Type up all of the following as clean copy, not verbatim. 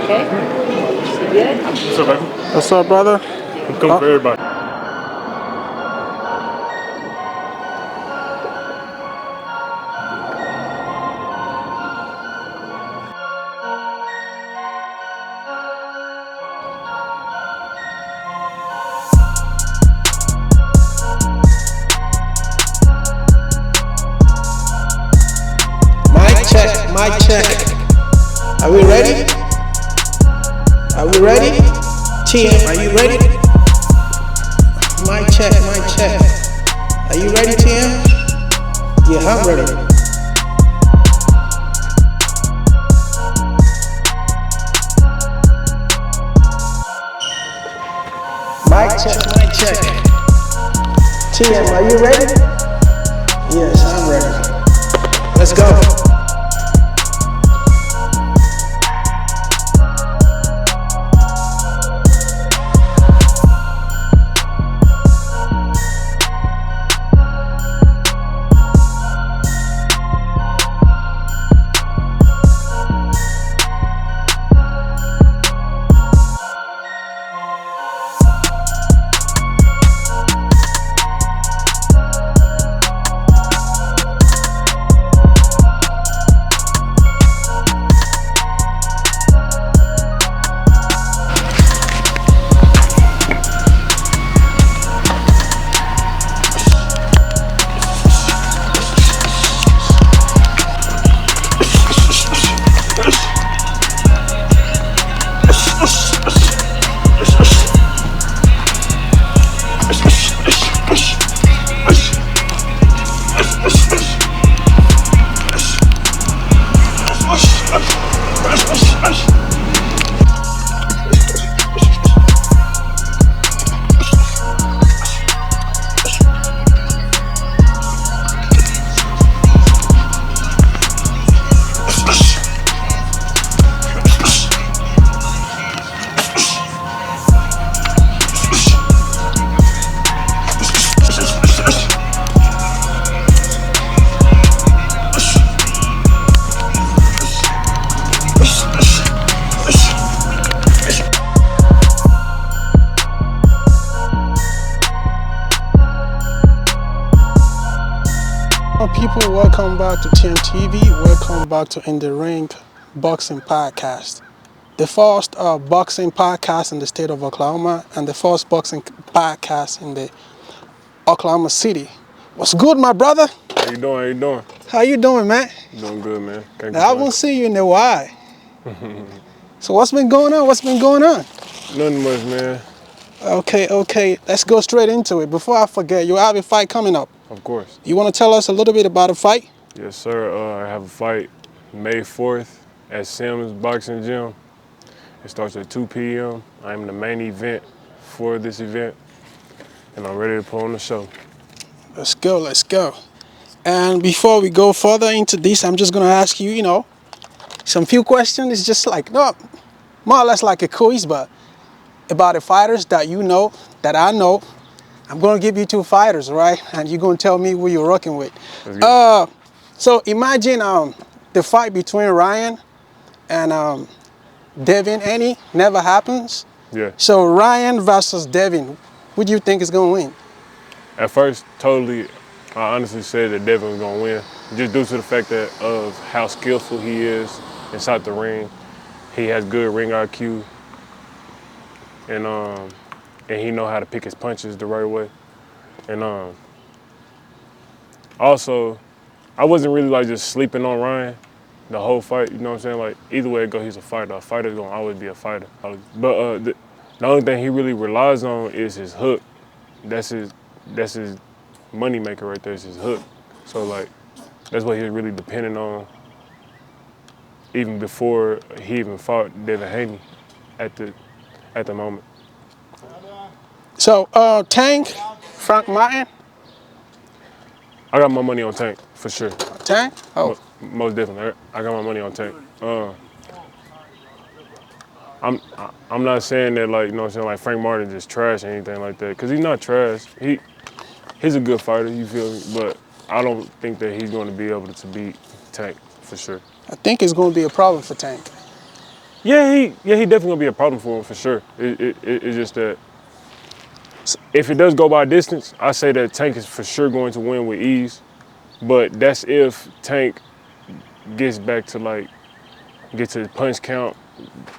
Okay. You good? What's up, baby? What's up, brother? I'm coming for everybody. Mic check, mic check. Are we ready? Are we ready? TM, are you ready? Mic check, mic check. Are you ready, TM? Yeah, I'm ready. Mic check, mic check. TM, are you ready? Yes, I'm ready. Let's go. People, welcome back to TMTV. Welcome back to In the Ring Boxing Podcast, the first boxing podcast in the state of Oklahoma and the first boxing podcast in the Oklahoma City. What's good, my brother? How you doing? How you doing? How you doing, man? Doing good, man. Can't I won't see you in a while. So what's been going on? What's been going on? Nothing much, man. Okay. Let's go straight into it. Before I forget, you have a fight coming up. Of course. You want to tell us a little bit about the fight? Yes, sir. I have a fight May 4th at Sims Boxing Gym. It starts at 2 p.m. I'm the main event for this event, and I'm ready to put on the show. Let's go. And before we go further into this, I'm just going to ask you, some few questions. It's just like, no, more or less like a quiz, but about the fighters that you know, that I know. I'm going to give you two fighters, right? And you're going to tell me who you're rocking with. So imagine the fight between Ryan and Devin Haney never happens. Yeah. So Ryan versus Devin, who do you think is going to win? At first, I honestly said that Devin was going to win, just due to the fact of how skillful he is inside the ring. He has good ring IQ, and he know how to pick his punches the right way. And also, I wasn't really like just sleeping on Ryan the whole fight, you know what I'm saying? Like, either way it go, he's a fighter. A fighter's gonna always be a fighter. But the only thing he really relies on is his hook. That's his money maker right there, is his hook. So like, that's what he's really depending on even before he even fought Devin Haney at the moment. So Tank, Frank Martin? I got my money on Tank, for sure. Tank? Oh. Most definitely. I got my money on Tank. I'm not saying that, like, you know what I'm saying, like Frank Martin just trash or anything like that, because he's not trash. He's a good fighter, you feel me? But I don't think that he's going to be able to beat Tank, for sure. I think it's going to be a problem for Tank. he definitely gonna be a problem for him for sure. It's just that if it does go by distance, I say that Tank is for sure going to win with ease. But that's if Tank gets back to get to his punch count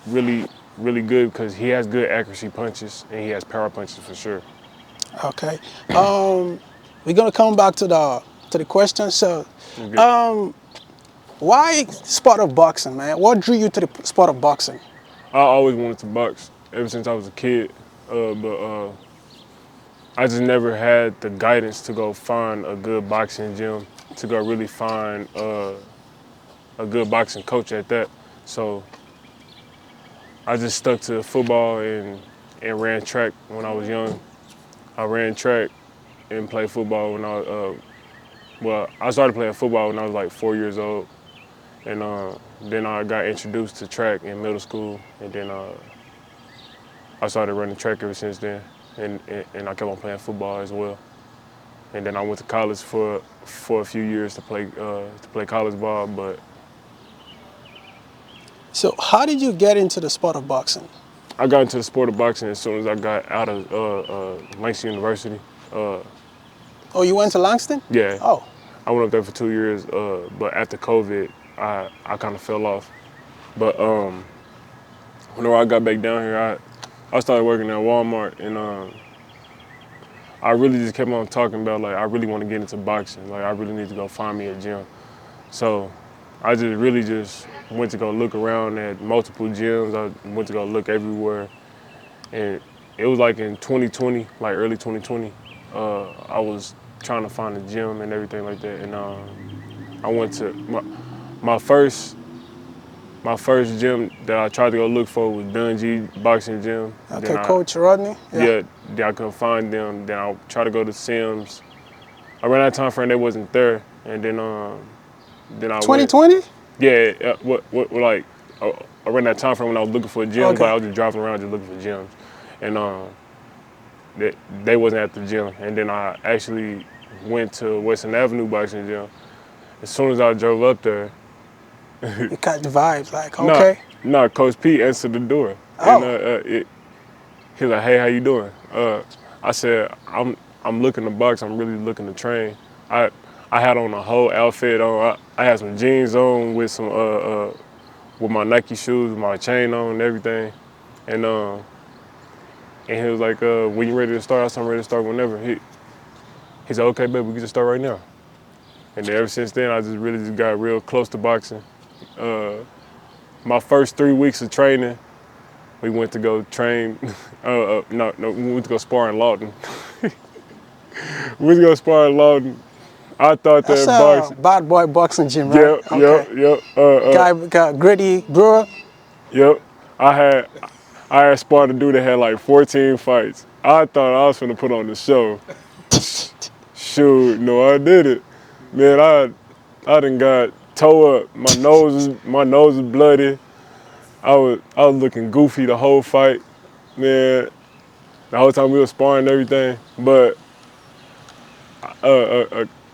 really, really good because he has good accuracy punches and he has power punches for sure. Okay. We're gonna come back to the question. So, why sport of boxing, man? What drew you to the sport of boxing? I always wanted to box ever since I was a kid, but I just never had the guidance to go find a good boxing gym, to go really find a good boxing coach at that. So I just stuck to football and ran track when I was young. I ran track and played football when I started playing football when I was like 4 years old. And then I got introduced to track in middle school, and then I started running track ever since then. And I kept on playing football as well. And then I went to college for a few years to play college ball, but. So how did you get into the sport of boxing? I got into the sport of boxing as soon as I got out of Langston University. Oh, you went to Langston? Yeah. Oh. I went up there for 2 years, but after COVID, I kind of fell off. But whenever I got back down here, I started working at Walmart, and I really just kept on talking about, like, I really want to get into boxing. Like, I really need to go find me a gym. So I just really went to go look around at multiple gyms. I went to go look everywhere. And it was like in 2020, like early 2020, I was trying to find a gym and everything like that. And I went to my first gym that I tried to go look for was Dungy Boxing Gym. Okay, Coach Rodney? Yeah, I couldn't find them. Then I tried to go to Sims. Around that time frame, they wasn't there. And then I 2020? Yeah, like around that time frame when I was looking for gyms, okay. like I was just driving around just looking for gyms. And they wasn't at the gym. And then I actually went to Western Avenue Boxing Gym. As soon as I drove up there, you got the vibes, like, okay. No, Coach P answered the door. Oh. And he was like, "Hey, how you doing?" I said, I'm looking to box. I'm really looking to train. I had on a whole outfit on. I had some jeans on with some with my Nike shoes, with my chain on and everything. And he was like, "When you ready to start?" I said, "I'm ready to start whenever." He said, "Okay, baby, we can just start right now." And then ever since then, I just got real close to boxing. My first 3 weeks of training, we went to go train. We went to go spar in Lawton. We went to go spar in Lawton. I thought That's that boxing. Bad boy boxing gym, right? Yep. Guy got Gritty Brewer. Yep. I had sparred a dude that had like 14 fights. I thought I was gonna put on the show. Shoot, no, I did it. Man, I done got toe up. My nose is bloody. I was looking goofy the whole fight. Man, the whole time we were sparring and everything. But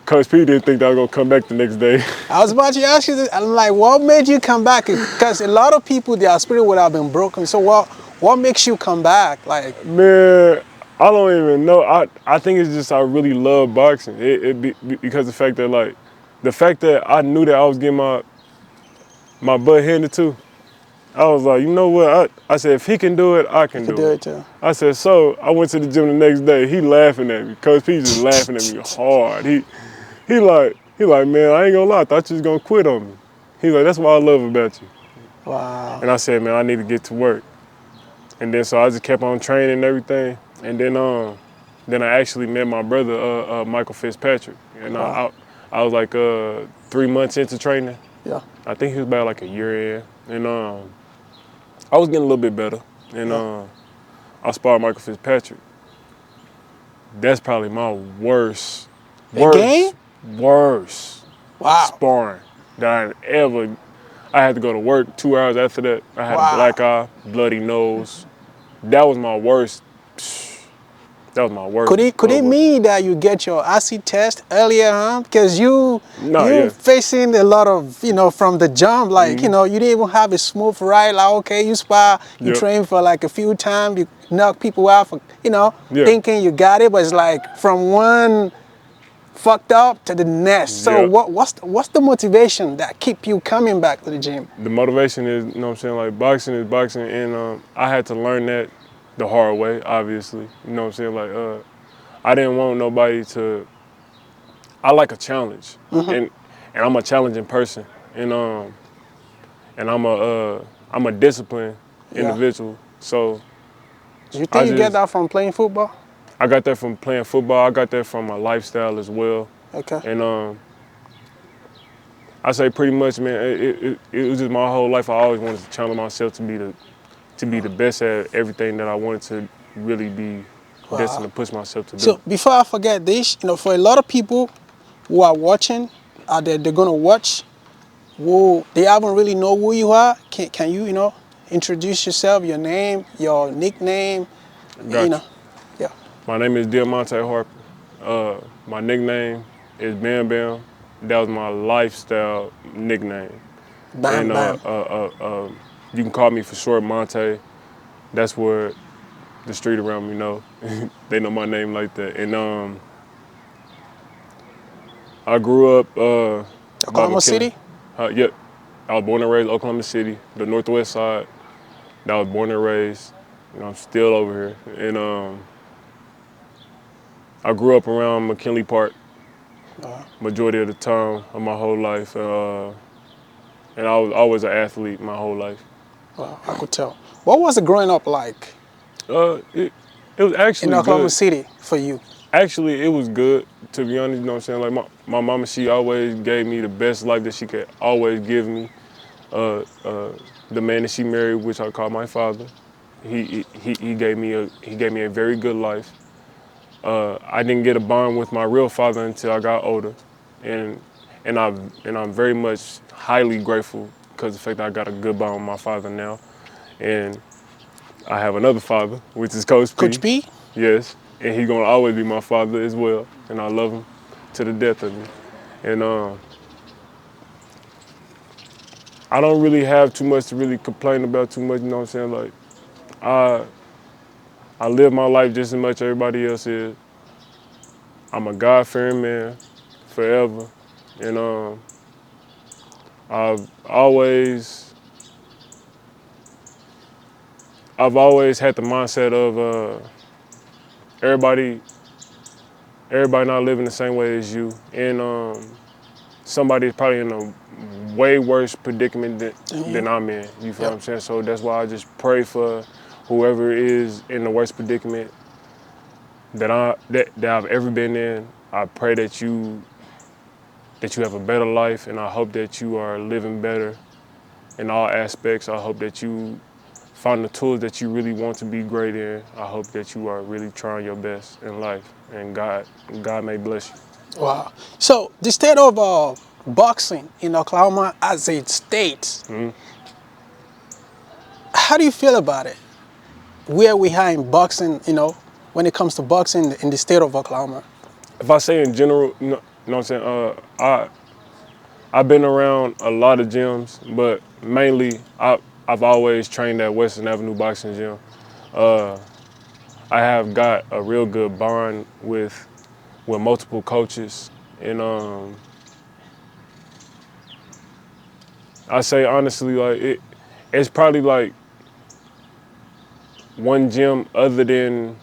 Coach P didn't think that I was gonna come back the next day. I was about to ask you this. I'm like, what made you come back? Because a lot of people, their spirit would have been broken. So what makes you come back? Like, man, I don't even know. I think it's just I really love boxing. Because the fact that I knew that I was getting my butt handed to. I was like, you know what? I said, if he can do it, I can do it too. I said, so I went to the gym the next day. He laughing at me. Coach P just laughing at me hard. He like, man, I ain't gonna lie. I thought you was gonna quit on me. He's like, that's what I love about you. Wow. And I said, man, I need to get to work. And then so I just kept on training and everything. And then I actually met my brother, Michael Fitzpatrick. And wow. I was like 3 months into training. Yeah. I think he was about like a year in. And I was getting a little bit better. And I sparred Michael Fitzpatrick. That's probably my worst Again? Worst Wow. sparring that I had to go to work 2 hours after that. I had a black eye, bloody nose. That was my worst. That was my worst. Could it mean that you get your acid test earlier, huh? Because you facing a lot of, from the jump, like, you didn't even have a smooth ride. Like, okay, you spar, you train for like a few times, you knock people out for, thinking you got it, but it's like from one fucked up to the next. So what's the motivation that keep you coming back to the gym? The motivation is, you know what I'm saying, like boxing is boxing, and I had to learn that the hard way, obviously. You know what I'm saying? Like, I didn't want nobody to. I like a challenge, and I'm a challenging person, and I'm a disciplined individual. So. Do you think you get that from playing football? I got that from playing football. I got that from my lifestyle as well. Okay. And I say pretty much, man, it was just my whole life. I always wanted to challenge myself to be the best at everything that I wanted to really be destined to push myself to do. So before I forget this, for a lot of people who are watching, they're gonna watch, who they haven't really know who you are. Can you, introduce yourself, your name, your nickname, Gotcha. Yeah. My name is DeAmonte Harper. My nickname is Bam Bam. That was my lifestyle nickname. Bam And Bam. You can call me for short Monte. That's where the street around me know. They know my name like that. And I grew up Oklahoma City? Yep. I was born and raised Oklahoma City, the northwest side. That I was born and raised. I'm still over here. And I grew up around McKinley Park majority of the time of my whole life. And I was always an athlete my whole life. Well, I could tell. What was it growing up like? It was actually in Oklahoma good. City for you? Actually, it was good, to be honest, you know what I'm saying? Like my mama, she always gave me the best life that she could always give me. The man that she married, which I call my father, he gave me a very good life. I didn't get a bond with my real father until I got older, and I'm very much highly grateful because of the fact that I got a good bond with my father now, and I have another father, which is Coach P. Coach P? Yes, and he's gonna always be my father as well, and I love him to the death of me. And I don't really have too much to really complain about too much, you know what I'm saying? Like, I live my life just as much as everybody else is. I'm a God-fearing man forever. And I've always had the mindset of everybody not living the same way as you. And somebody's probably in a way worse predicament than I'm in. You feel what I'm saying? So that's why I just pray for whoever is in the worst predicament that I've ever been in. I pray that you have a better life, and I hope that you are living better in all aspects. I hope that you find the tools that you really want to be great in. I hope that you are really trying your best in life, and God may bless you. Wow. So the state of boxing in Oklahoma as a state, how do you feel about it? Where we are in boxing, when it comes to boxing in the state of Oklahoma? If I say in general, you know what I'm saying? I've been around a lot of gyms, but mainly I've always trained at Western Avenue Boxing Gym. I have got a real good bond with multiple coaches, and I say honestly, like it's probably like one gym other than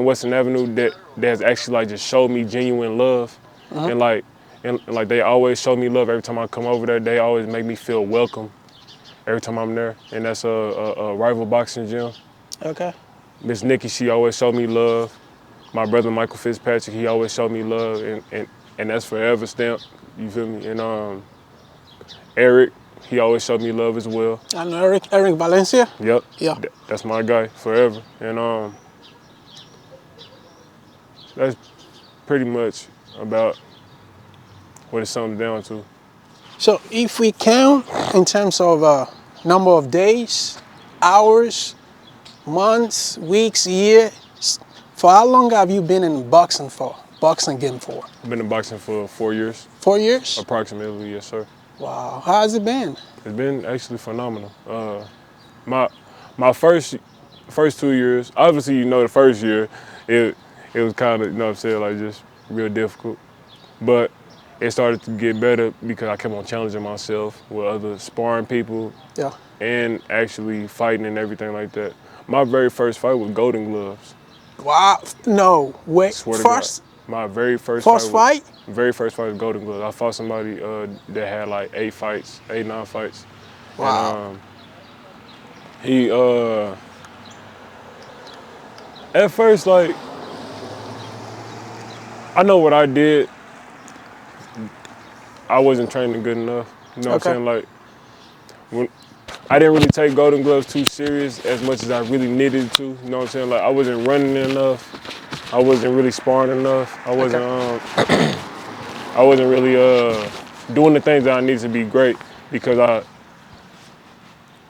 Western Avenue that has actually like just showed me genuine love, and like they always show me love every time I come over there. They always make me feel welcome every time I'm there, and that's a rival boxing gym. Okay. Miss Nikki, she always showed me love. My brother Michael Fitzpatrick, he always showed me love, and that's forever stamped. You feel me? And Eric, he always showed me love as well. And Eric Valencia? Yep. Yeah. That's my guy forever. And that's pretty much about what it sums down to. So if we count in terms of number of days, hours, months, weeks, years, For how long have you been in boxing for? Boxing game for? I've been in boxing for 4 years, 4 years? approximately, yes, sir. Wow. How has it been? It's been actually phenomenal. My first 2 years, obviously, the first year, it was kind of, what I'm saying, like just real difficult. But it started to get better because I kept on challenging myself with other sparring people Yeah. and actually fighting and everything like that. My very first fight was Golden Gloves. Wow. No. Wait. Swear to First? God. My very first First fight? Very first fight was Golden Gloves. I fought somebody that had like 9 fights. Wow. And he at first, like, I know what I did. I wasn't training good enough. You know what I'm saying? Like, when I didn't really take Golden Gloves too serious as much as I really needed to. You know what I'm saying? Like, I wasn't running enough. I wasn't really sparring enough. I wasn't I wasn't really doing the things that I need to be great because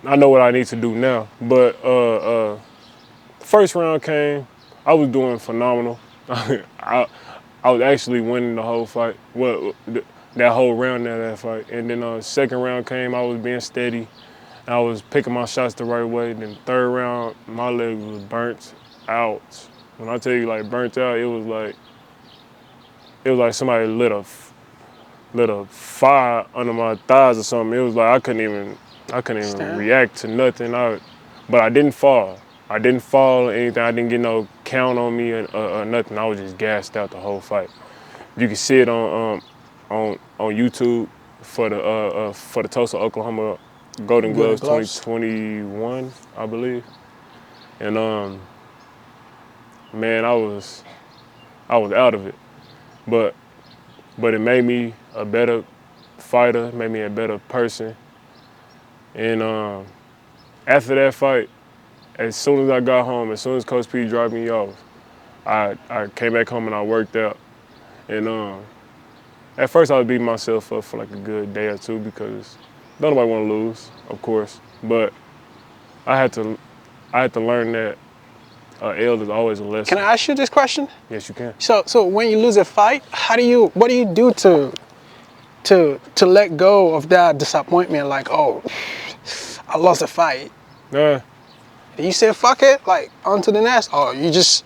I know what I need to do now. But first round came, I was doing phenomenal. I was actually winning the whole fight. Well, that whole round of that fight. And then second round came, I was being steady. I was picking my shots the right way. Then third round, my leg was burnt out. When I tell you like burnt out, it was like somebody lit a fire under my thighs or something. It was like I couldn't even react to nothing. But I didn't fall. I didn't fall or anything. I didn't get no count on me or nothing. I was just gassed out the whole fight. You can see it on YouTube for the Tulsa, Oklahoma Golden Gloves 2021, I believe. And man, I was out of it. But it made me a better fighter, made me a better person. And after that fight, as soon as I got home, as soon as Coach P dropped me off, I came back home and I worked out. And at first I was beating myself up for like a good day or two because don't nobody want to lose, of course. But I had to learn that L is always a lesson. Can I ask you this question? Yes, you can. So when you lose a fight, what do you do to let go of that disappointment? Like, oh, I lost a fight. Yeah. Do you say fuck it, like on to the next, or you just?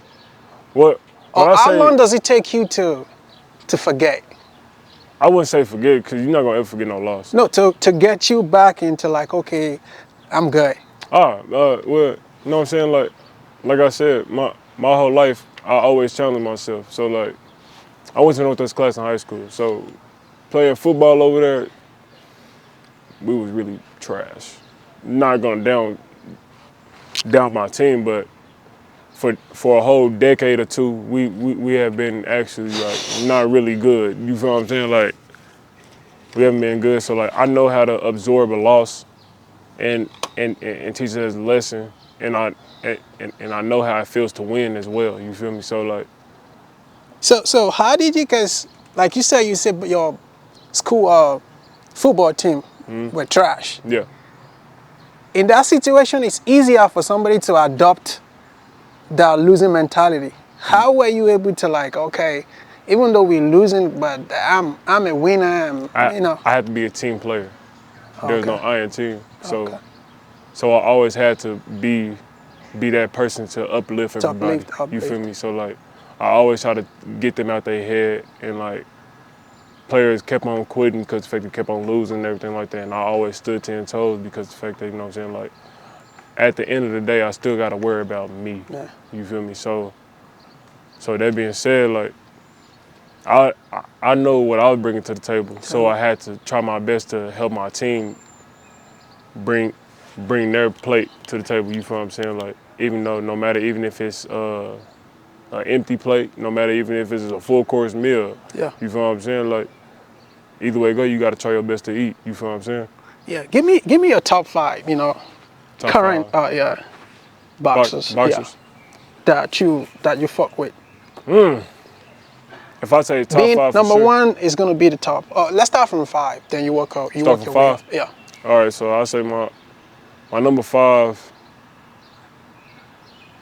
What? Or how long does it take you to forget? I wouldn't say forget because you're not gonna ever forget no loss. No, to get you back into like, okay, I'm good. Well, you know what I'm saying? Like I said, my whole life, I always challenge myself. So like, I went to Northwest class in high school. So playing football over there, we was really trash. Not gonna down my team, but for a whole decade or two, we have been actually like not really good. You feel what I'm saying? Like we haven't been good. So like I know how to absorb a loss and teach it as a lesson, and I know how it feels to win as well. You feel me? So like. So how did you guys, like you said your school football team were trash. Yeah. In that situation, it's easier for somebody to adopt that losing mentality. How were you able to like, okay, even though we're losing, but I'm a winner, you know? I had to be a team player. There's no I in team. Okay. So I always had to be that person to uplift everybody. Uplift. You feel me? So like I always try to get them out their head, and like players kept on quitting because the fact they kept on losing and everything like that. And I always stood 10 toes because the fact that, you know what I'm saying, like at the end of the day, I still got to worry about me. Yeah. You feel me? So that being said, like I know what I was bringing to the table, so I had to try my best to help my team bring their plate to the table. You feel what I'm saying? Like even if it's an empty plate, no matter even if it's a full course meal. Yeah. You feel what I'm saying? Like either way it go, you got to try your best to eat. You feel what I'm saying? Yeah. Give me your top 5. You know, Top current 5. boxers. Boxers. Yeah, that you fuck with. If I say top Being 5 for number sure. 1 is gonna be the top. Let's start from 5. Then you work out. You Start work from your way 5? up. Yeah. All right, so I say my number 5.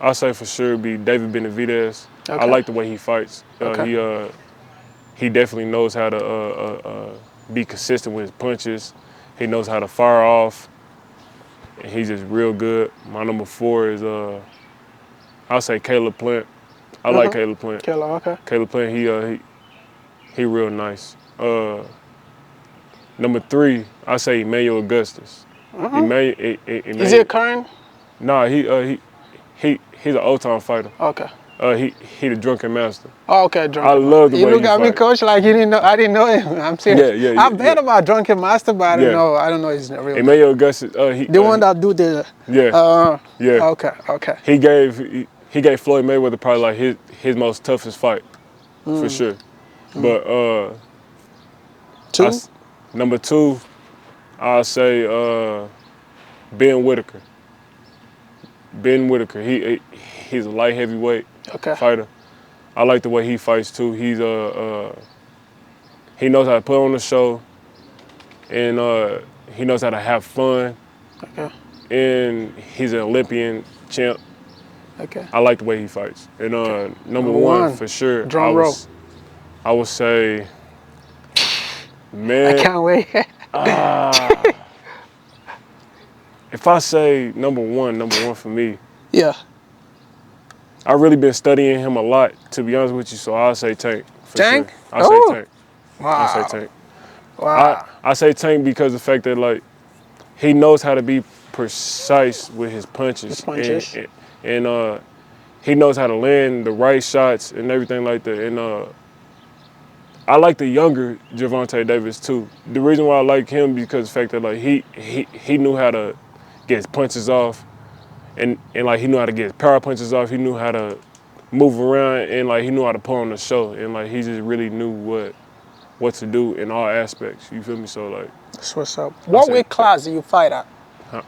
I say for sure be David Benavidez. I like the way he fights. Okay. He definitely knows how to be consistent with his punches. He knows how to fire off. And he's just real good. My number 4 is I'll say Caleb Plant. I like Caleb Plant. Okay. Caleb Plant, he real nice. Number 3, I say Emmanuel Augustus. Is he a current? Nah, he's an old-time fighter. Okay. He the drunken master. Oh, okay, drunken. I love the way you look at me, fight. coach, like you didn't know. I didn't know him. I'm serious. Yeah, I've heard about drunken master, but I don't know. I don't know his real name. Emmanuel Augustus. The one that do the. Yeah. Okay. He gave Floyd Mayweather probably like his most toughest fight, for sure. But 2. Number 2, I'll say Ben Whitaker. Ben Whitaker. He's a light heavyweight fighter. I like the way he fights too. He knows how to put on the show, and he knows how to have fun. Okay. And he's an Olympian champ. Okay. I like the way he fights. And number one for sure. Drum roll. I would say, man. I can't wait. If I say number one for me. Yeah. I've really been studying him a lot, to be honest with you, so I'll say Tank. Tank? Sure. I'll say Tank. Wow. I'll say Tank. Wow. I say Tank because of the fact that, like, he knows how to be precise with his punches. And he knows how to land the right shots and everything like that. And I like the younger Gervonta Davis, too. The reason why I like him because of the fact that, like, he knew how to get his punches off. And like he knew how to get his power punches off. He knew how to move around, and like he knew how to put on the show. And like he just really knew what to do in all aspects. You feel me? So like that's what's up. What weight class do you fight at?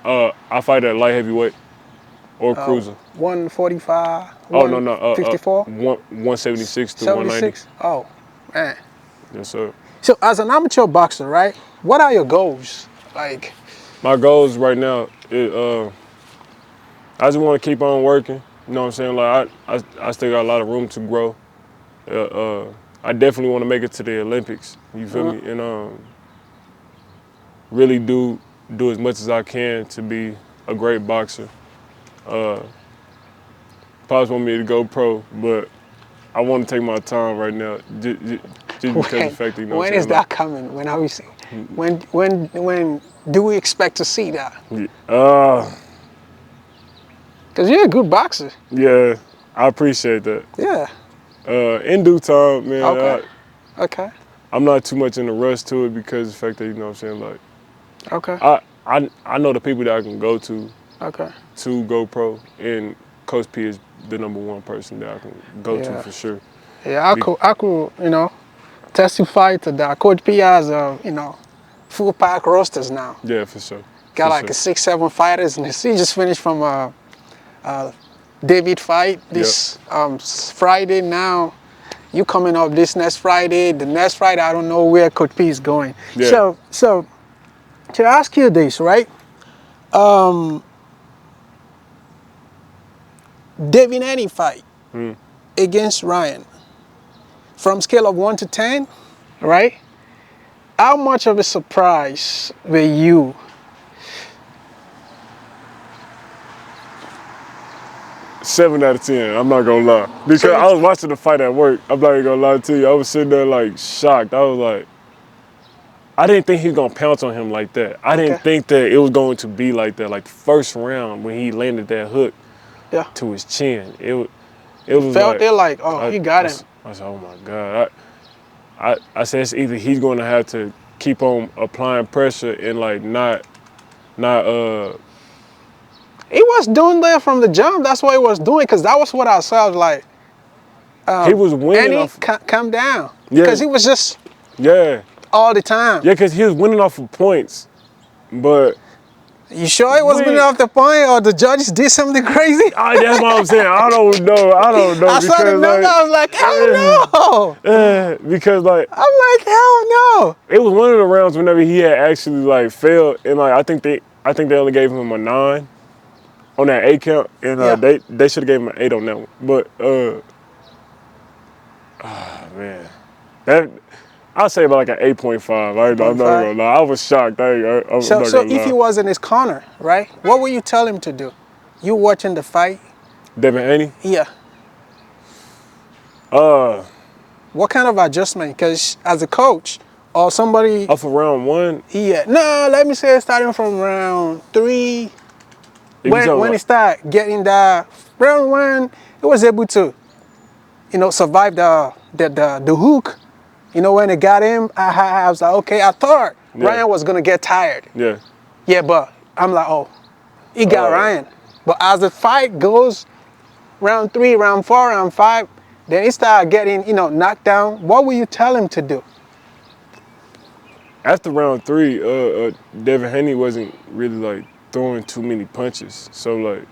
I fight at light heavyweight or cruiser. 145. Oh no 54. 176 to 76? 190. Oh man. Yes sir. So as an amateur boxer, right? What are your goals? Like my goals right now is I just want to keep on working. You know what I'm saying? Like I still got a lot of room to grow. I definitely want to make it to the Olympics. You feel me? And really do as much as I can to be a great boxer. Pops want me to go pro, but I want to take my time right now, just because of the fact that, you know. When is that coming? When are we seeing? When do we expect to see that? Because you're a good boxer. Yeah, I appreciate that. Yeah. In due time, man. Okay. I'm not too much in a rush to it because of the fact that, you know what I'm saying, like. Okay. I know the people that I can go to. Okay. To go pro, and Coach P is the number 1 person that I can go to for sure. Yeah, I could, you know, testify to that. Coach P has, full pack rosters now. Yeah, for sure. Got like 6, 7 fighters, and he just finished from David fight this Friday. Now you coming up this next Friday. The next Friday, I don't know where Coach P is going. Yeah. So to ask you this, right? David Annie fight against Ryan. From scale of 1 to 10, right? How much of a surprise were you? Seven out of 10, I'm not gonna lie. Because I was watching the fight at work. I'm not even gonna lie to you. I was sitting there like shocked. I was like, I didn't think he was gonna pounce on him like that. I didn't think that it was going to be like that. Like the first round when he landed that hook to his chin, it was felt it like, oh, he got him. I said, oh my God. I said it's either he's gonna have to keep on applying pressure and like not he was doing that from the jump. That's what he was doing, because that was what I saw. I was like, he was winning off. Come down. Yeah. Because he was just all the time. Yeah, because he was winning off of points, but. You sure it was winning off the point, or the judges did something crazy? That's what I'm saying. I don't know. I saw the number. I was like, hell no. Because like I'm like, hell no. It was one of the rounds whenever he had actually like failed, and like I think they only gave him a 9 on that 8 count, and they should have gave him an 8 on that one. But Man, that I'll say about like an 8.5. I'm not gonna lie. I was shocked. I'm not So gonna if lie. he was in his corner, right? What would you tell him to do? You watching the fight? Devin Haney? Yeah. What kind of adjustment? Because as a coach or somebody, Off of round 1. yeah. No, let me say starting from round 3. If you When talking it about, start getting that round 1, it was able to, survive the hook. When it got him, I was like, okay, I thought Ryan was gonna get tired. yeah, Yeah, but I'm like, oh, he got Ryan. But as the fight goes, round 3, round 4, round 5, then he started getting, knocked down. What will you tell him to do? after round 3, Devin Haney wasn't really like throwing too many punches. So like,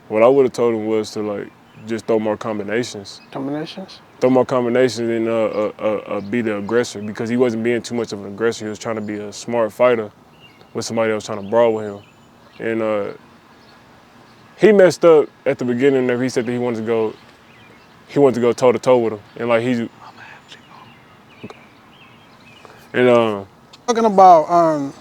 what I would have told him was to like just throw more combinations. Combinations? Throw more combinations and be the aggressor, because he wasn't being too much of an aggressor. He was trying to be a smart fighter with somebody else trying to brawl with him. And he messed up at the beginning there. He said that he wanted to go toe to toe with him. And like Talking about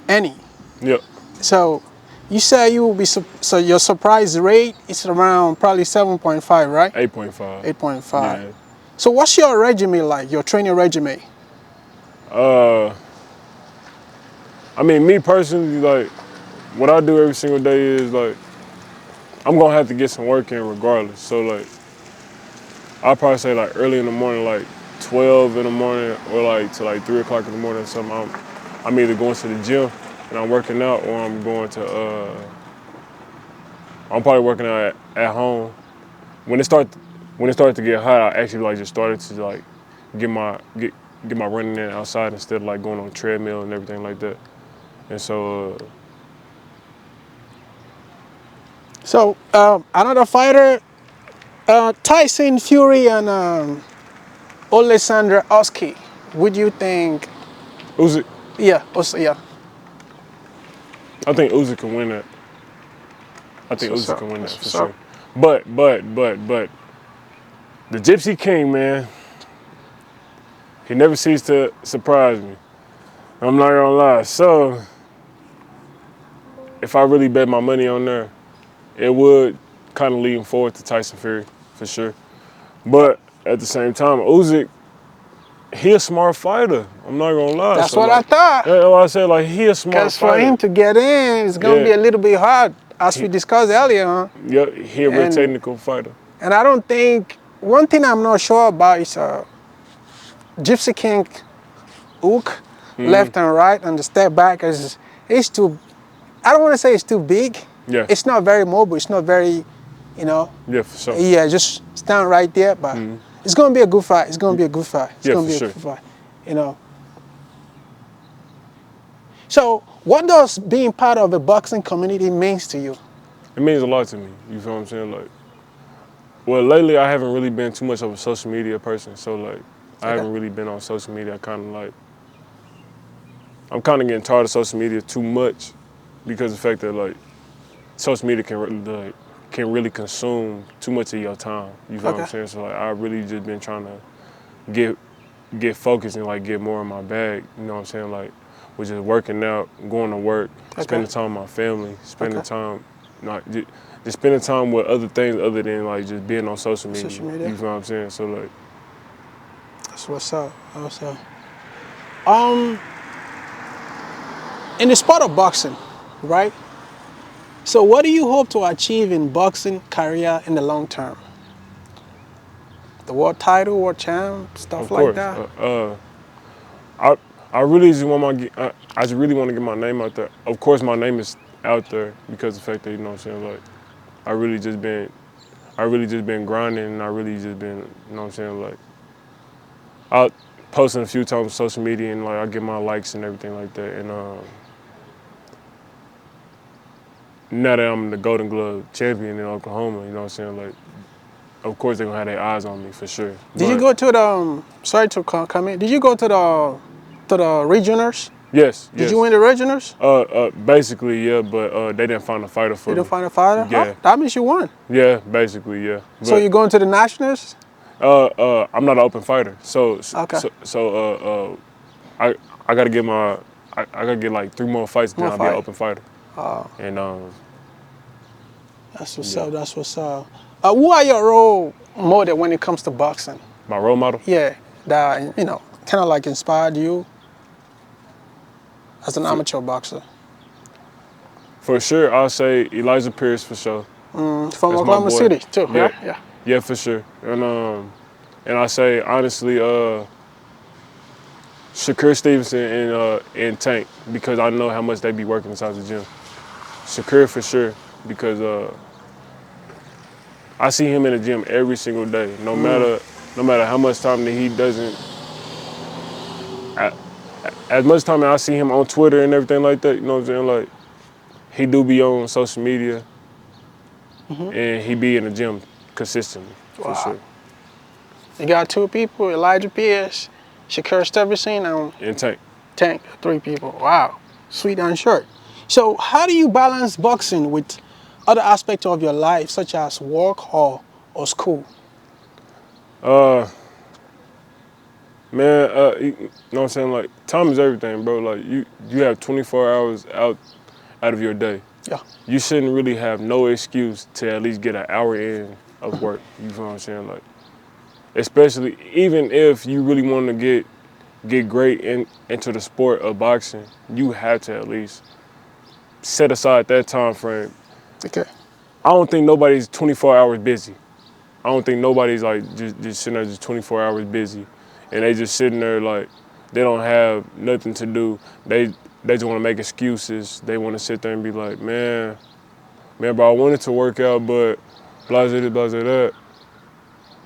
Annie. Yep. So you say you will be, so your surprise rate is around probably 7.5, right? 8.5. 8.5. Yeah. So what's your regimen like, your training regimen? I mean, me personally, like, what I do every single day is like, I'm gonna have to get some work in regardless. So like, I'll probably say like early in the morning, like 12 in the morning, or like to like 3 o'clock in the morning or something. I'm either going to the gym and I'm working out, or I'm going to, I'm probably working out at home. When it started to get hot, I actually like just started to like get my running in outside instead of like going on treadmill and everything like that. And so, Another fighter, Tyson Fury and Alexander Usyk. Would you think? Usyk, Yeah, also, yeah. I think Usyk can win that. I think Usyk can win that for sure. But the Gypsy King, man, he never ceased to surprise me. I'm not gonna lie. So if I really bet my money on there, it would kind of lean forward to Tyson Fury for sure. But at the same time, Usyk, he a smart fighter. I'm not gonna lie. That's so what like, I thought. Yeah, like I said, like he a smart Because for fighter. him to get in, it's gonna be a little bit hard, as we discussed earlier. Huh? Yeah, he a real technical fighter. And I don't think, one thing I'm not sure about is Gypsy King hook, left and right, and the step back is too, I don't want to say it's too big. Yeah. It's not very mobile. It's not very, Yeah, for sure. Yeah, just stand right there. But it's going to be a good fight. It's going to be a good fight. It's going to be a good fight. So what does being part of the boxing community means to you? It means a lot to me. You feel what I'm saying? Like, well, lately I haven't really been too much of a social media person. So like, I haven't really been on social media. I'm kind of getting tired of social media too much, because of the fact that like, social media can really consume too much of your time. You feel what I'm saying? So like, I really just been trying to get focused and like get more in my bag. You know what I'm saying? Like, with just working out, going to work, spending time with my family, spending time, just spending time with other things other than like just being on social media. You feel what I'm saying? So like, that's what's up. What's up? In the sport of boxing, right? So what do you hope to achieve in boxing career in the long term? The world title, world champ, stuff like that? I really just I just really want to get my name out there. Of course, my name is out there because of the fact that, you know what I'm saying, like, I really just been grinding, and I really just been, you know what I'm saying, like, I posting a few times on social media, and like I get my likes and everything like that. And now that I'm the Golden Glove champion in Oklahoma, you know what I'm saying, like, of course they're gonna have their eyes on me for sure. Did you go to the, sorry to come in, did you go to the regionals? Yes. Did you win the regionals? Basically, yeah, but they didn't find a fighter for me. They didn't find a fighter? Yeah. Oh, that means you won. Yeah, basically, yeah. So you're going to the nationals? I'm not an open fighter, Okay. I gotta get I gotta get like 3 more fights, then More I'll be an fight. open fighter. And That's what's yeah. up. That's what's up. Who are your role model when it comes to boxing? My role model? Yeah, that kind of like inspired you as an amateur boxer. For sure, I'll say Elijah Pierce for sure. From That's my Oklahoma boy. City too. Yeah, Yeah. yeah, for sure. And I say honestly, Shakur Stevenson and Tank, because I know how much they be working inside the gym. Shakur for sure, because I see him in the gym every single day. No matter how much time that he doesn't, as much time that I see him on Twitter and everything like that, you know what I'm saying? Like, he do be on social media, and he be in the gym consistently, for Wow. sure. You got 2 people: Elijah Pierce, Shakur Stevenson, and And Tank. Tank. 3 people. Wow. Sweet and short. So how do you balance boxing with other aspects of your life, such as work or school? Man, you know what I'm saying? Like, time is everything, bro. Like, you have 24 hours out of your day. Yeah. You shouldn't really have no excuse to at least get an hour in of work. You feel what I'm saying? Like, especially even if you really want to get great into the sport of boxing, you have to at least set aside that time frame. Okay. I don't think nobody's 24 hours busy. I don't think nobody's like just sitting there just 24 hours busy, and they just sitting there like they don't have nothing to do. They just want to make excuses. They want to sit there and be like, man, bro, I wanted to work out, but blah, blah, blah, that.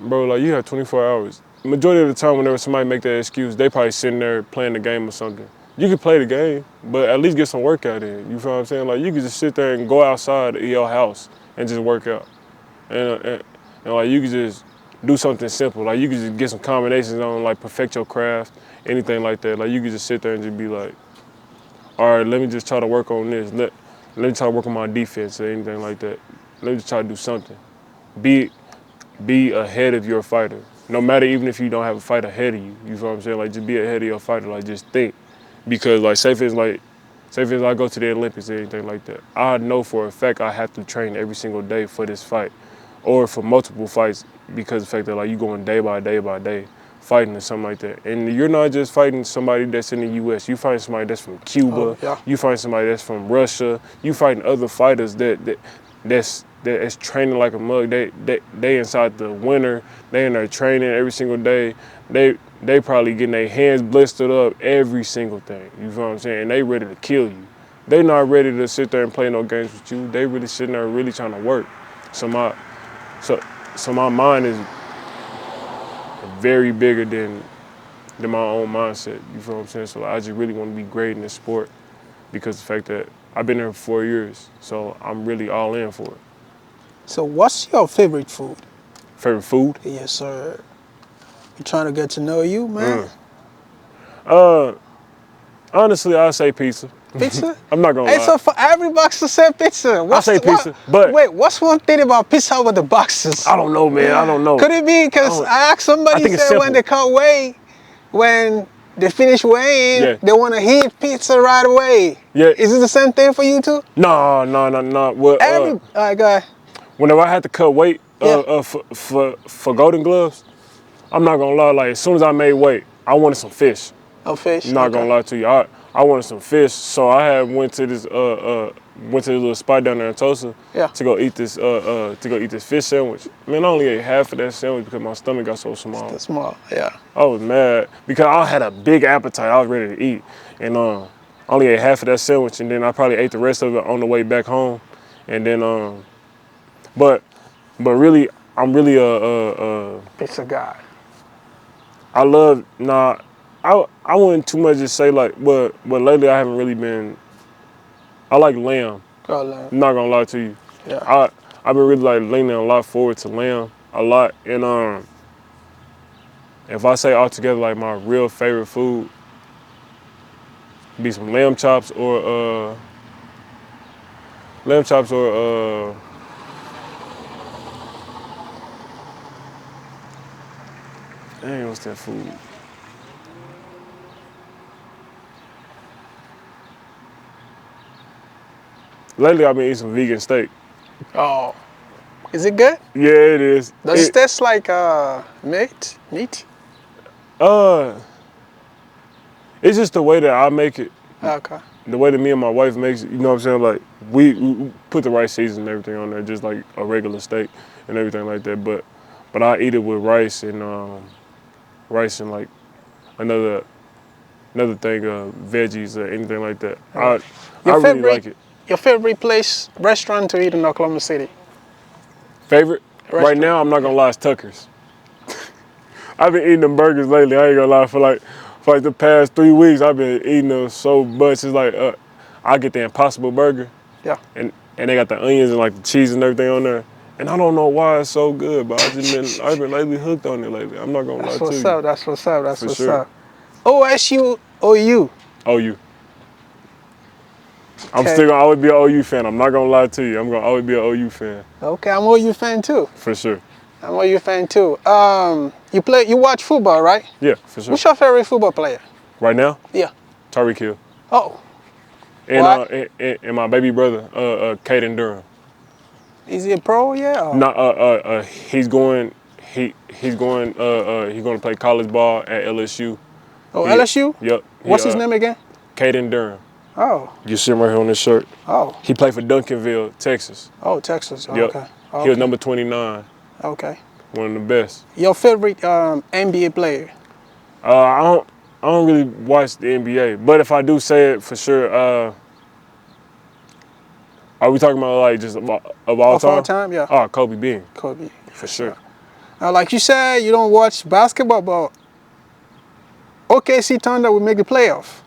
Bro, like, you have 24 hours. Majority of the time, whenever somebody make that excuse, they probably sitting there playing the game or something. You can play the game, but at least get some workout in. You feel what I'm saying? Like, you can just sit there and go outside of your house and just work out. And like, you can just do something simple. Like, you can just get some combinations on, like, perfect your craft, anything like that. Like, you can just sit there and just be like, all right, let me just try to work on this. Let me try to work on my defense or anything like that. Let me just try to do something. Be ahead of your fighter. No matter even if you don't have a fight ahead of you. You feel what I'm saying? Like, just be ahead of your fighter. Like, just think. Because, like, say if I go to the Olympics or anything like that, I know for a fact I have to train every single day for this fight, or for multiple fights, because of the fact that, like, you going day by day by day fighting or something like that. And you're not just fighting somebody that's in the U.S. You fighting somebody that's from Cuba. Oh, yeah. You fighting somebody that's from Russia. You fighting other fighters that's training like a mug. They inside the winter. They in there training every single day. They probably getting their hands blistered up, every single thing. You feel what I'm saying? And they ready to kill you. They not ready to sit there and play no games with you. They really sitting there really trying to work. So my mind is very bigger than my own mindset. You feel what I'm saying? So I just really want to be great in this sport, because the fact that I've been here for 4 years. So I'm really all in for it. So what's your favorite food? Favorite food? Yes, sir. We're trying to get to know you, man. Honestly, I'll say pizza. Pizza? I'm not gonna Hey, lie. so for every boxer said pizza. I say pizza, but wait, what's one thing about pizza with the boxers? I don't know, man. I don't know. Could it be because I asked somebody, I think it's said when simple. they cut weight, when they finish weighing, Yeah. they want to eat pizza right away. Yeah. Is it the same thing for you too? No. Well, All right, go ahead. whenever I had to cut weight Yeah. for Golden Gloves, I'm not gonna lie. Like, as soon as I made weight, I wanted some fish. Oh, fish. I'm not gonna lie to you. I wanted some fish, so I had went to this little spot down there in Tulsa to go eat this fish sandwich. Man, I only ate half of that sandwich because my stomach got so small. That's small, yeah. I was mad because I had a big appetite. I was ready to eat, and I only ate half of that sandwich, and then I probably ate the rest of it on the way back home, and then but really, I'm really a Pizza guy. I wouldn't too much just say like, but lately I haven't really been. I like lamb. Garland. I'm not gonna lie to you. Yeah. I've been really like leaning a lot forward to lamb a lot, and if I say altogether like my real favorite food, be some lamb chops or lamb chops or. Dang, what's that food? Lately, I've been eating some vegan steak. Oh, is it good? Yeah, it is. Does it taste like meat? Uh, it's just the way that I make it. Okay. The way that me and my wife makes it, you know what I'm saying? Like, we put the right seasoning and everything on there, just like a regular steak and everything like that. But I eat it with rice and like another thing, veggies or anything like that. I really like it. Your favorite place, restaurant to eat in Oklahoma City? Favorite? Restaurant. Right now, I'm not gonna lie, it's Tucker's. I've been eating them burgers lately. I ain't gonna lie, for like the past 3 weeks, I've been eating them so much. It's like I get the Impossible Burger. Yeah. And they got the onions and like the cheese and everything on there. And I don't know why it's so good, but I've been lately hooked on it lately. I'm not gonna lie to you. That's what's up. That's For what's sure. up. OSU, OU. OU. I'm Okay. still gonna always be an OU fan. I'm not gonna lie to you. I'm gonna always be an OU fan. Okay, I'm an OU fan too. For sure. I'm an OU fan too. You watch football, right? Yeah, for sure. Who's your favorite football player? Right now? Yeah. Tyreek Hill. Oh. And and my baby brother, Caden Durham. Is he a pro? Yeah. Or? No, he's going to play college ball at LSU. Oh, LSU? Yep. What's his name again? Caden Durham. Oh. You see him right here on this shirt. Oh. He played for Duncanville, Texas. Oh, Texas. Oh, Yep. okay. He was number 29. Okay. One of the best. Your favorite NBA player? I don't really watch the NBA, but if I do say it for sure, are we talking about like just of all Of time? all time, yeah. Oh, Kobe Bean. Kobe. For sure. Like you said, you don't watch basketball, but OKC Thunder will make the playoff.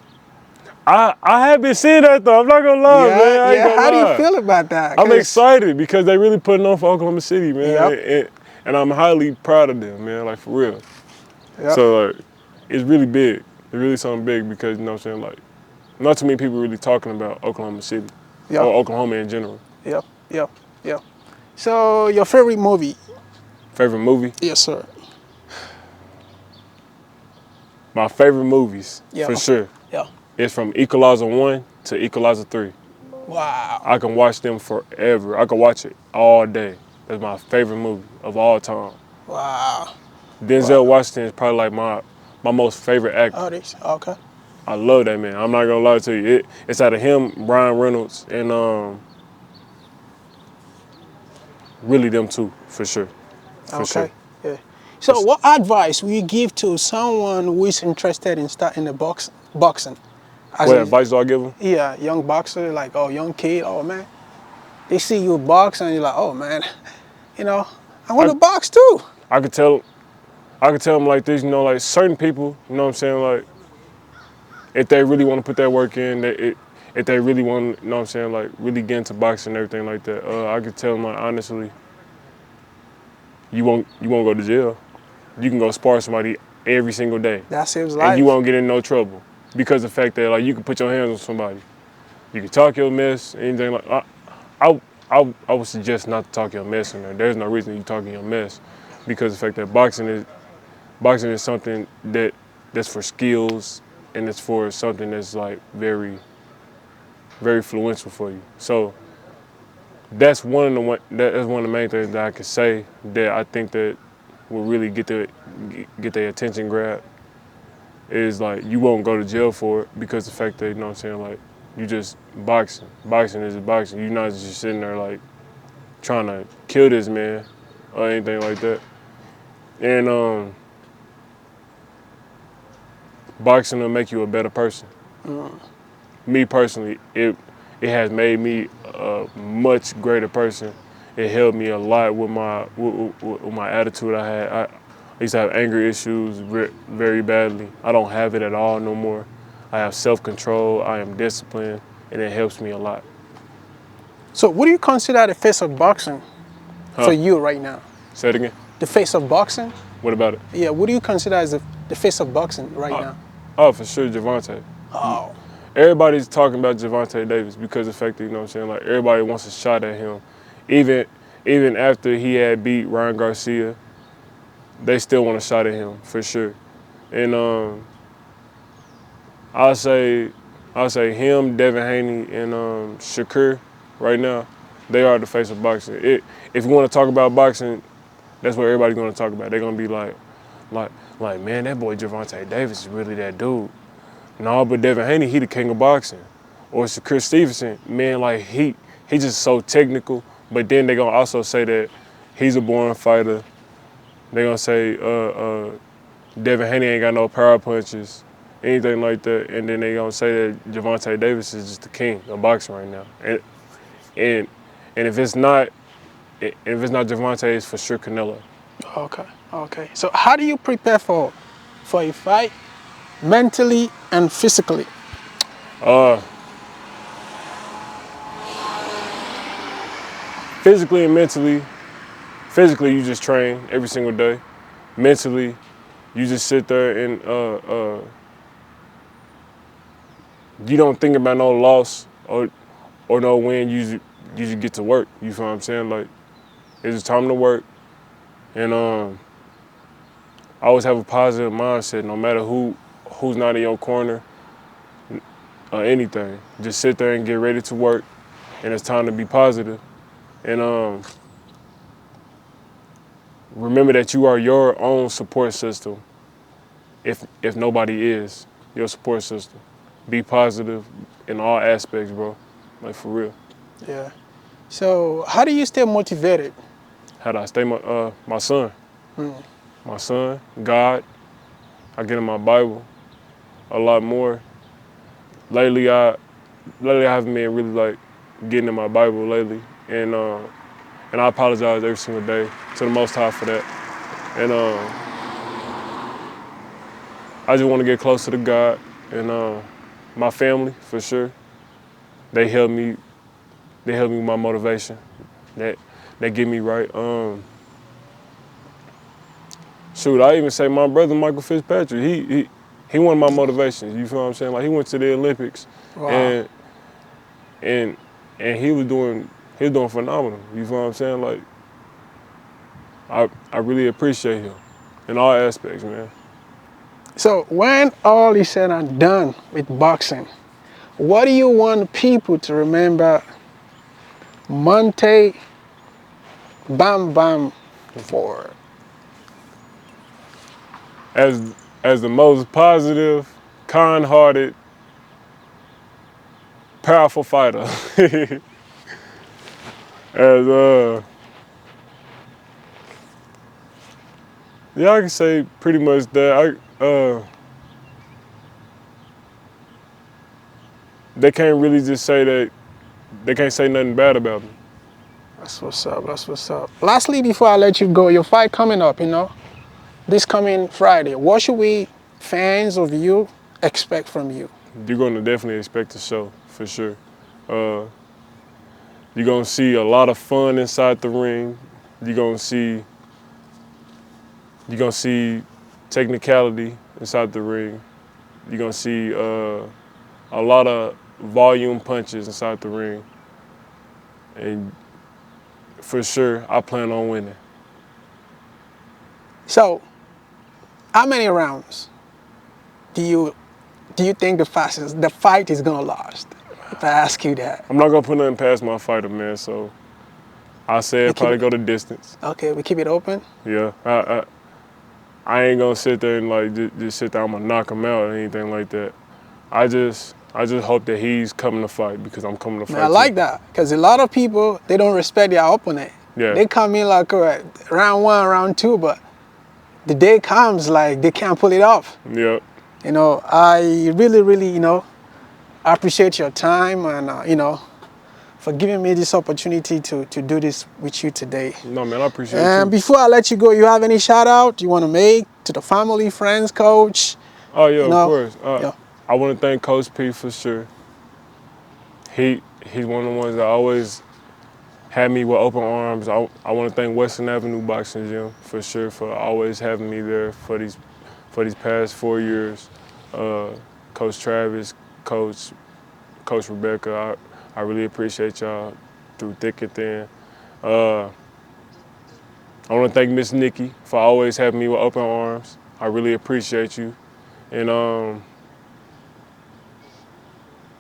I have been seeing that though. I'm not gonna lie, man. I ain't gonna How do lie. you feel about that? I'm excited because they really putting on for Oklahoma City, man. Yep. And I'm highly proud of them, man. Like for real. Yep. So like, it's really big. It's really something big because you know what I'm saying. Like, not too many people really talking about Oklahoma City Yep. or Oklahoma in general. Yep. So your favorite movie? Favorite movie? Yes, sir. My favorite movies, Yeah. for sure. Yeah. It's from Equalizer 1 to Equalizer 3. Wow. I can watch them forever. I can watch it all day. That's my favorite movie of all time. Wow. Denzel Washington is probably like my most favorite actor. Oh, this. Okay. I love that man. I'm not gonna lie to you. It's out of him, Ryan Reynolds, and really them two, for sure. For sure. Yeah. So, what advice will you give to someone who is interested in starting the boxing? As What in- advice do I give them? Yeah, young boxer, like, oh, young kid, oh man. They see you box and you're like, oh man, I want to box too. I could tell them like this, like certain people, you know what I'm saying, like if they really want to put that work in, if they really want, you know what I'm saying, like really get into boxing and everything like that, I could tell them like honestly, you won't go to jail. You can go spar somebody every single day. That saves life. And you won't get in no trouble because of the fact that like you can put your hands on somebody. You can talk your mess, anything like I would suggest not to talk your mess in there. There's no reason you talking your mess because of the fact that boxing is something that's for skills and it's for something that's like very, very influential for you. So that's one of the main things that I could say that I think that will really get their attention grabbed is like you won't go to jail for it because of the fact that, you know what I'm saying, like you just boxing. Boxing is boxing. You're not just sitting there like trying to kill this man or anything like that. And boxing will make you a better person. Me personally, it has made me a much greater person. It helped me a lot with my attitude I had. I used to have anger issues very badly. I don't have it at all no more. I have self-control, I am disciplined, and it helps me a lot. So what do you consider the face of boxing for you right now? Say it again? The face of boxing? What about it? Yeah, what do you consider as the face of boxing right now? Oh, for sure, DeAmonte. Oh. Everybody's talking about Gervonta Davis because of the fact that, you know what I'm saying, like everybody wants a shot at him. Even after he had beat Ryan Garcia, they still want a shot at him for sure. And I'll say him, Devin Haney, and Shakur right now, they are the face of boxing. If you want to talk about boxing, that's what everybody's going to talk about. They're going to be like, man, that boy Gervonta Davis is really that dude. No, but Devin Haney, he the king of boxing. Or Shakur Stevenson, man, like he just so technical. But then they're going to also say that he's a born fighter. They're going to say Devin Haney ain't got no power punches, anything like that. And then they're going to say that Gervonta Davis is just the king of boxing right now. And if it's not Gervonta, it's for sure Canelo. Okay. So how do you prepare for a fight mentally and physically? Physically and mentally. Physically, you just train every single day. Mentally, you just sit there and you don't think about no loss or no win. You just get to work. You feel what I'm saying? Like, it's just time to work. And I always have a positive mindset, no matter who's not in your corner or anything. Just sit there and get ready to work, and it's time to be positive. And remember that you are your own support system. If nobody is your support system, be positive in all aspects, bro. Like, for real. Yeah. So how do you stay motivated? How do I stay my son? My son, God. I get in my Bible a lot more. Lately I haven't been really like getting in my Bible lately, and I apologize every single day to the Most High for that. And I just want to get closer to God and my family for sure. They help me. They help me with my motivation. They get me right. Shoot, I even say my brother Michael Fitzpatrick. He one of my motivations. You feel what I'm saying? Like, he went to the Olympics, Wow. and he was doing phenomenal. You feel what I'm saying? Like, I really appreciate him in all aspects, man. So when all is said and done with boxing, what do you want people to remember Monte Bam Bam for? As the most positive, kind-hearted, powerful fighter. As yeah, I can say pretty much that. They can't really just say that. They can't say nothing bad about me. That's what's up. That's what's up. Lastly, before I let you go, your fight coming up, this coming Friday. What should we, fans of you, expect from you? You're gonna definitely expect a show for sure. You're gonna see a lot of fun inside the ring. You're gonna see technicality inside the ring. You're gonna see a lot of volume punches inside the ring. And for sure, I plan on winning. So, how many rounds do you think the fight is gonna last? If I ask you that. I'm not gonna put nothing past my fighter, man. So I say it probably go the distance. Okay, we keep it open. Yeah, I ain't gonna sit there and like just sit there. I'm gonna knock him out or anything like that. I just hope that he's coming to fight because I'm coming to fight. Man, I like that because a lot of people, they don't respect their opponent. Yeah. They come in like round one, round two, but the day comes like they can't pull it off. Yeah. I really, really, I appreciate your time and, for giving me this opportunity to do this with you today. No, man, I appreciate it. And before I let you go, you have any shout out you want to make to the family, friends, coach? Oh, yeah, of course. Yeah. I want to thank Coach P for sure. He's one of the ones that always had me with open arms. I want to thank Western Avenue Boxing Gym for sure for always having me there for these past 4 years. Coach Travis, Coach Rebecca, I really appreciate y'all through thick and thin. I want to thank Miss Nikki for always having me with open arms. I really appreciate you. And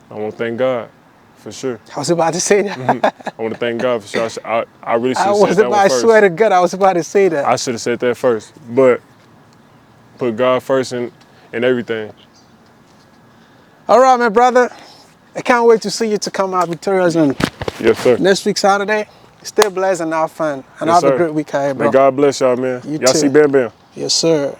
I want to thank God, for sure. I was about to say that. I want to thank God for sure. I really should I have said was that about, one I first. swear to God, I was about to say that. I should have said that first. But put God first in everything. All right, my brother. I can't wait to see you to come out victorious on Yes, sir. next week, Saturday. Stay blessed and have fun. And Yes, have sir. a great week ahead, bro. May God bless y'all, man. You Y'all too. see Bam Bam. Yes, sir.